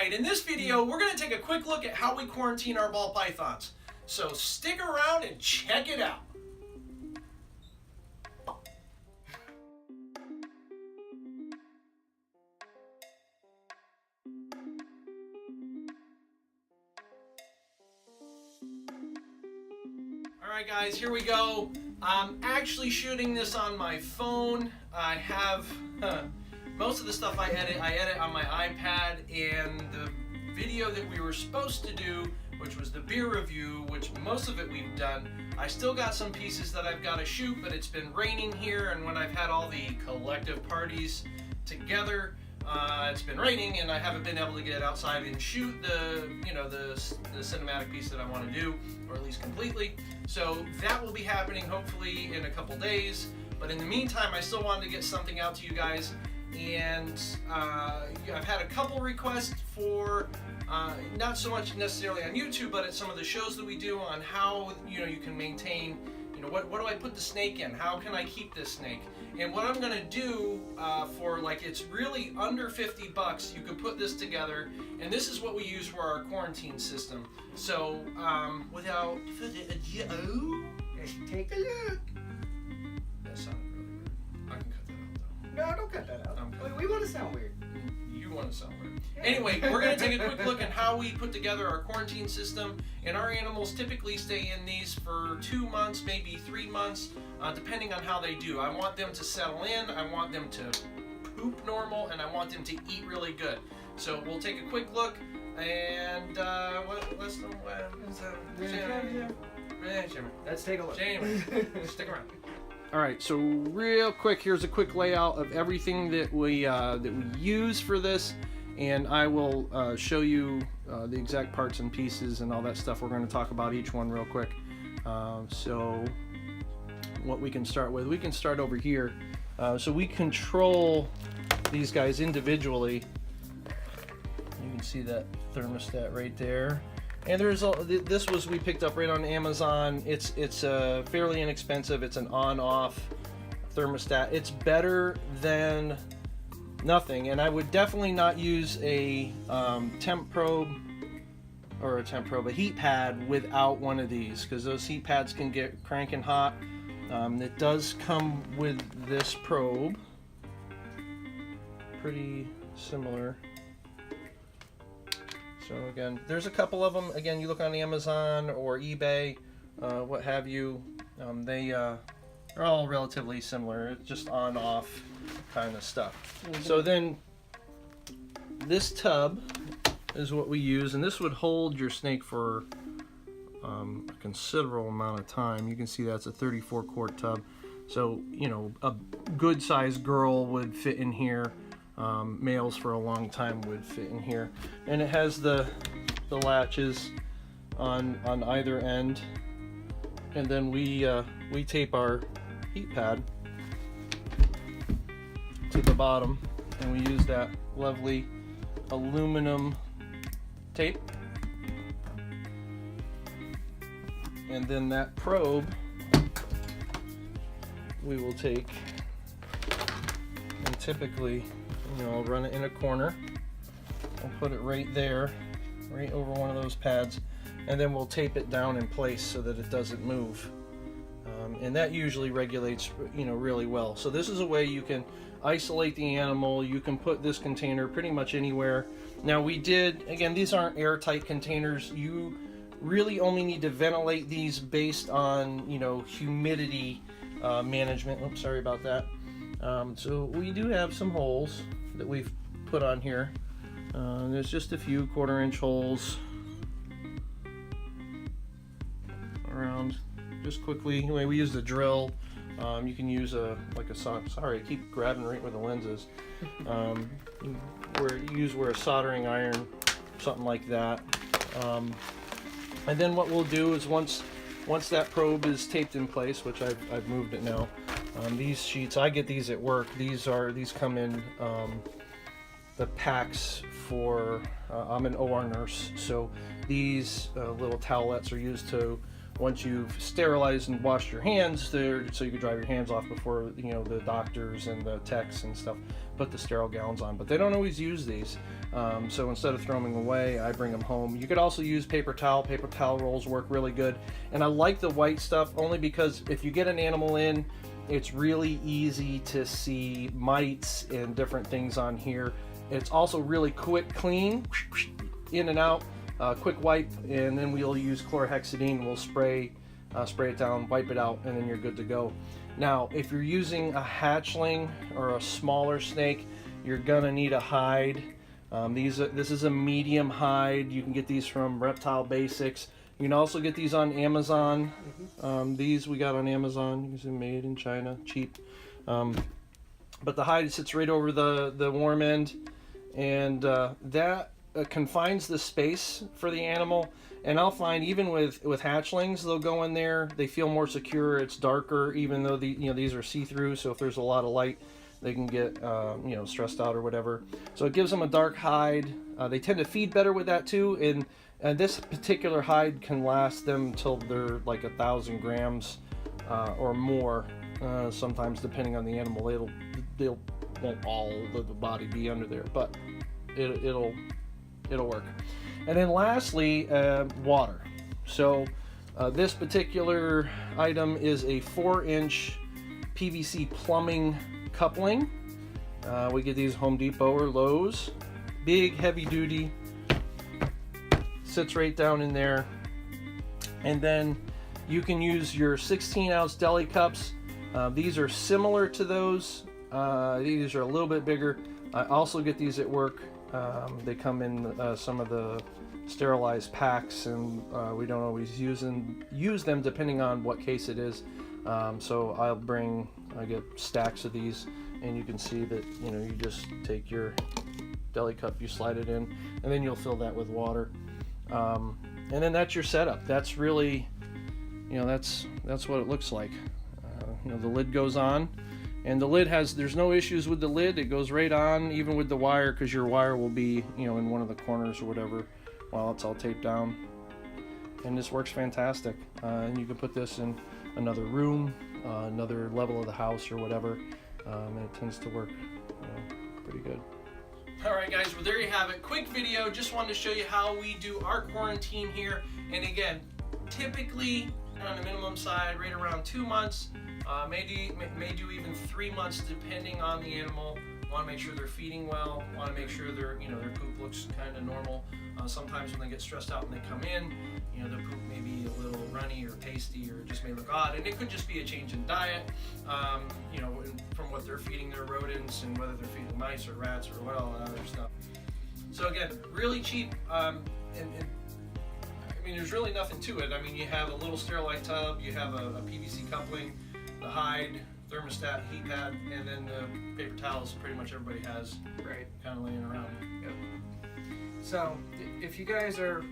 Alright, in this video, we're going to take a quick look at how we quarantine our ball pythons. So stick around and check it out. Alright guys, here we go. I'm actually shooting this on my phone. I have most of the stuff I edit on my iPad, and the video that we were supposed to do, which was the beer review, which most of it we've done, I still got some pieces that I've got to shoot, but it's been raining here, and when I've had all the collective parties together, it's been raining and I haven't been able to get outside and shoot the cinematic piece that I want to do, or at least completely. So that will be happening hopefully in a couple days. But in the meantime, I still wanted to get something out to you guys, and I've had a couple requests for not so much necessarily on YouTube, but at some of the shows that we do on how you can maintain. What do I put the snake in? How can I keep this snake? And what I'm gonna do for it's really under 50 bucks, you can put this together, and this is what we use for our quarantine system. So without further ado, let's take a look. That sounded really weird. I can cut that out though. No, don't cut that out. We want to sound weird. You want to sound weird. Anyway, we're going to take a quick look at how we put together our quarantine system, and our animals typically stay in these for 2 months, maybe 3 months, depending on how they do. I want them to settle in, I want them to poop normal, and I want them to eat really good. So we'll take a quick look, and let's take a look. Jamie, stick around. All right, so real quick, here's a quick layout of everything that we use for this, and I will show you the exact parts and pieces and all that stuff. We're going to talk about each one real quick. So what we can start with, we can start over here. So we control these guys individually. You can see that thermostat right there. And this we picked up right on Amazon. It's fairly inexpensive. It's an on-off thermostat. It's better than nothing, and I would definitely not use a temp probe, a heat pad without one of these, because those heat pads can get cranking hot. It does come with this probe, pretty similar. So again, there's a couple of them. Again, you look on Amazon or eBay, what have you. They're all relatively similar. It's just on-off kind of stuff. So then, this tub is what we use, and this would hold your snake for a considerable amount of time. You can see that's a 34-quart tub. So a good-sized girl would fit in here. Males for a long time would fit in here, and it has the latches on either end, and then we tape our heat pad to the bottom, and we use that lovely aluminum tape, and then that probe we will take and typically I'll run it in a corner. I'll put it right there, right over one of those pads, and then we'll tape it down in place so that it doesn't move. And that usually regulates, really well. So this is a way you can isolate the animal. You can put this container pretty much anywhere. Now again, these aren't airtight containers. You really only need to ventilate these based on, humidity management. Oops, sorry about that. So we do have some holes that we've put on here. There's just a few 1/4-inch holes around, just quickly. Anyway, we use the drill. You can use sorry, I keep grabbing right where the lens is. Where a soldering iron, something like that. And then what we'll do is once that probe is taped in place, which I've moved it now. These sheets, I get these at work. These come in the packs for, I'm an OR nurse, so these little towelettes are used to, once you've sterilized and washed your hands, so you can dry your hands off before the doctors and the techs and stuff put the sterile gowns on. But they don't always use these. So instead of throwing them away, I bring them home. You could also use paper towel. Paper towel rolls work really good. And I like the white stuff only because if you get an animal in, it's really easy to see mites and different things on here. It's also really quick clean, in and out, quick wipe, and then we'll use chlorhexidine. We'll spray it down, wipe it out, and then you're good to go. Now, if you're using a hatchling or a smaller snake, you're gonna need a hide. This is a medium hide. You can get these from Reptile Basics. You can also get these on Amazon. These we got on Amazon. These are made in China, cheap. But the hide sits right over the worm end, and that confines the space for the animal. And I'll find even with hatchlings, they'll go in there. They feel more secure. It's darker, even though these are see-through. So if there's a lot of light, they can get stressed out or whatever. So it gives them a dark hide. They tend to feed better with that too. And this particular hide can last them until they're like 1,000 grams or more. Sometimes, depending on the animal, won't all of the body be under there, but it'll work. And then lastly, water. So this particular item is a 4-inch PVC plumbing coupling. We get these Home Depot or Lowe's. Big, heavy duty. Sits right down in there. And then you can use your 16-ounce deli cups. These are similar to those. These are a little bit bigger. I also get these at work. They come in some of the sterilized packs, and we don't always use them depending on what case it is. So I get stacks of these, and you can see that you just take your deli cup, you slide it in, and then you'll fill that with water. And then that's your setup. That's really, that's what it looks like. The lid goes on, and the lid there's no issues with the lid. It goes right on, even with the wire, because your wire will be, in one of the corners or whatever while it's all taped down. And this works fantastic. And you can put this in another room, another level of the house or whatever, and it tends to work pretty good. Alright guys, well there you have it. Quick video, just wanted to show you how we do our quarantine here. And again, typically on the minimum side, right around 2 months, may do even 3 months depending on the animal. Want to make sure they're feeding well, want to make sure their poop looks kind of normal. Sometimes when they get stressed out and they come in, the poop may be a little runny or pasty or just may look odd, and it could just be a change in diet, from what they're feeding their rodents and whether they're feeding mice or rats or what all that other stuff. So again, really cheap, and there's really nothing to it. You have a little sterilite tub, you have a PVC coupling, the hide, thermostat, heat pad, and then the paper towels pretty much everybody has kind of laying around. Yep. So if you guys are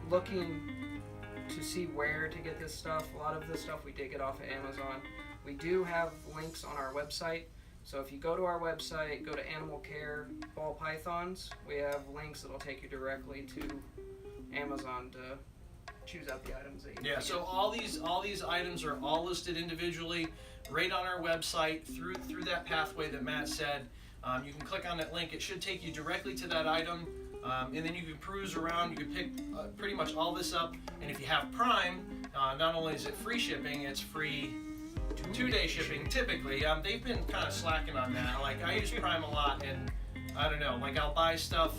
looking to see where to get this stuff, a lot of this stuff we did get off of Amazon. We do have links on our website. So if you go to our website, go to Animal Care Ball Pythons, we have links that'll take you directly to Amazon to choose out the items that you need. So all these items are all listed individually right on our website through that pathway that Matt said. You can click on that link. It should take you directly to that item, and then you can peruse around. You can pick pretty much all this up, and if you have Prime, not only is it free shipping, it's free 2-day shipping typically. They've been kind of slacking on that. Like, I use Prime a lot, and I don't know, like I'll buy stuff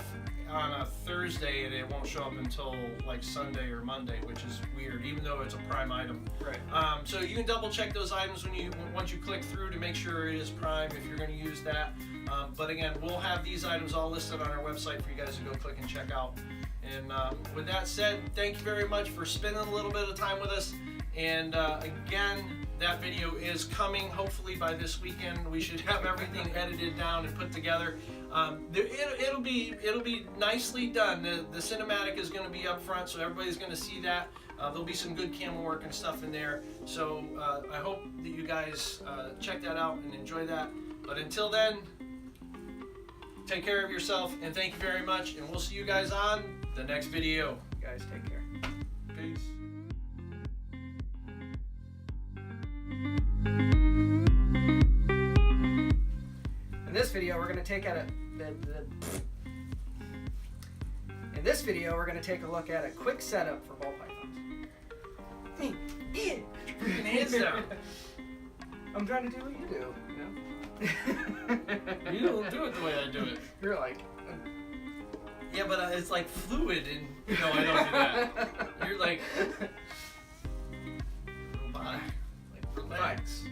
on a Thursday and it won't show up until like Sunday or Monday, which is weird, even though it's a Prime item. Right. So you can double check those items once you click through to make sure it is Prime if you're going to use that. But again, we'll have these items all listed on our website for you guys to go click and check out. And with that said, thank you very much for spending a little bit of time with us. And again, that video is coming hopefully by this weekend. We should have everything edited down and put together. It'll be nicely done. The cinematic is going to be up front, so everybody's going to see that. There'll be some good camera work and stuff in there. So I hope that you guys check that out and enjoy that. But until then, take care of yourself, and thank you very much. And we'll see you guys on the next video. You guys take care. Peace. In this video, we're going to take out the In this video, we're going to take a look at a quick setup for ball pythons. Put your freaking hands down. I'm trying to do what you do, you know? You don't do it the way I do it. You're like... Yeah, but it's like fluid and... No, I don't do that. You're like... robotic. Like, relax.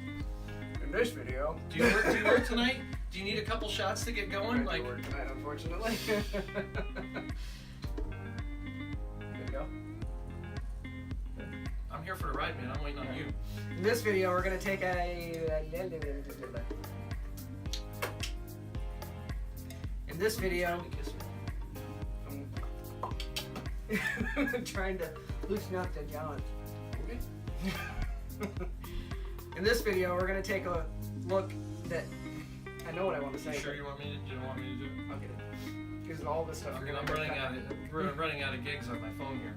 In this video... Do you work tonight? Do you need a couple shots to get going? I work tonight, unfortunately. Good to go? I'm here for the ride, man. I'm waiting on you. In this video, we're going to take a... In this video... I'm trying to loosen up the John. Okay. In this video, we're going to take a look that... I know what I want to say. You sure you don't want me to do it? I'll get it. Because all this stuff... I'm running out of gigs on my phone here.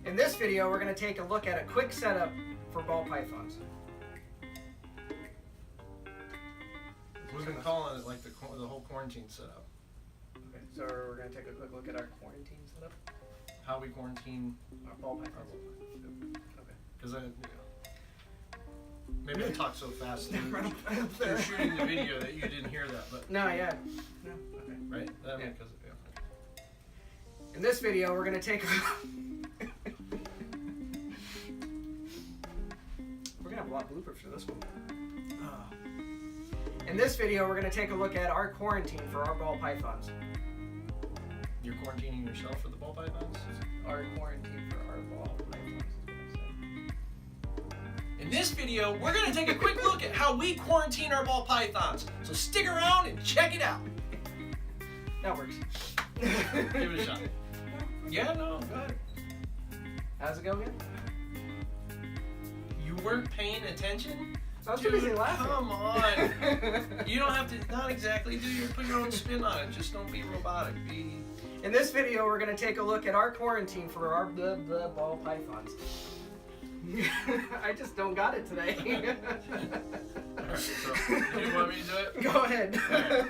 In this video, we're going to take a look at a quick setup for ball pythons. We've been calling it like the whole quarantine setup. Okay, so we're going to take a quick look at our quarantine setup. How we quarantine Our ball pythons. Okay. because maybe I talked so fast that you're shooting the video that you didn't hear that, but No, yeah. No, okay. right? That Yeah. because In this video, we're going to take... We're going to have a lot of bloopers for this one. In this video, we're going to take a look at our quarantine for our ball pythons. you're quarantining yourself for the ball pythons. Our quarantine for our ball pythons is what I said. In this video, we're going to take a quick look at how we quarantine our ball pythons. So stick around and check it out. That works. Give it a shot. Yeah, no, go ahead. How's it go again? You weren't paying attention? I was too busy Dude, laughing. come on. You don't have to, not exactly put your own spin on it. Just don't be robotic. In this video, we're going to take a look at our quarantine for our ball pythons. I just don't got it today. Alright, so, do you want me to do it? Go ahead. Alright.